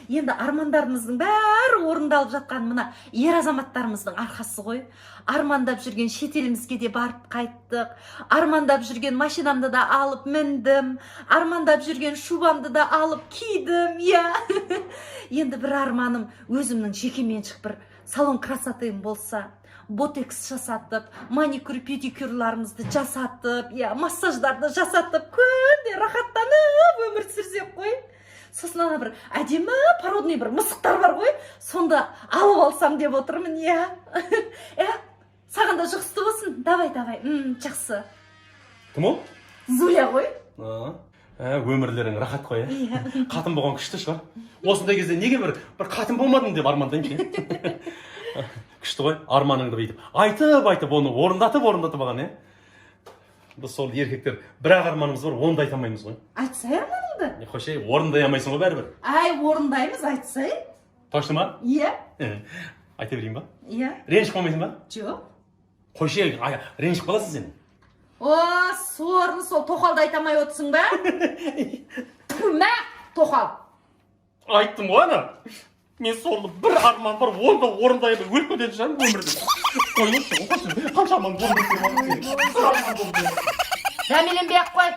Енді армандарымыздың бәрі орындалып жатқан мына ер азаматтарымыздың арқасы ғой. Армандап жүрген шетелімізге де барып қайттық. Армандап жүрген машинамды да алып міндім. Армандап жүрген шубамды да алып кидім, иә. Енді бір арманым өзімнің жекеменшік бір салон красотым болса, ботекс жасатып, маникюр педикюрларымызды жасатып, массаждарды жасатып, күнде рахаттанып өмір сүрсек қой. Сосын ана бір әдемі породный бір мысықтар бар ғой, сонда алып алсам деп отырмын, саған да жұғысты болсын. Давай, жақсы. Кім ол? Зуля ғой. Өмірлерің рахат қой, қатын болған күшті шығар. Осындай кезде неге бір қатын болмадың деп армандаймын. Күшті ғой, арманыңды бүйтіп айтып оны орындатып алған, Біз сол еркектер бір-ақ арманымыз бар, оны да айта алмаймыз ғой. Айтсай арманыңды. Қойшай, орындай алмайсың ғой бәрібір. Орындаймыз, айтсай. Точно ма? Иә. Айта берейін ба? Иә. Ренжіп қалмайсың ба? Жоқ. Қойшай, ренжіп қаласың сен. Сорны сол тоқалды айтамай отырсың ба? Мә, тоқал. Айттым ғой ана. Мен сорлы бір арман бар, оны да орындаймын, өліп кететін шығармын өмірде. Қойшы, қанша арман болдым. Дәмеленбей ақ қой.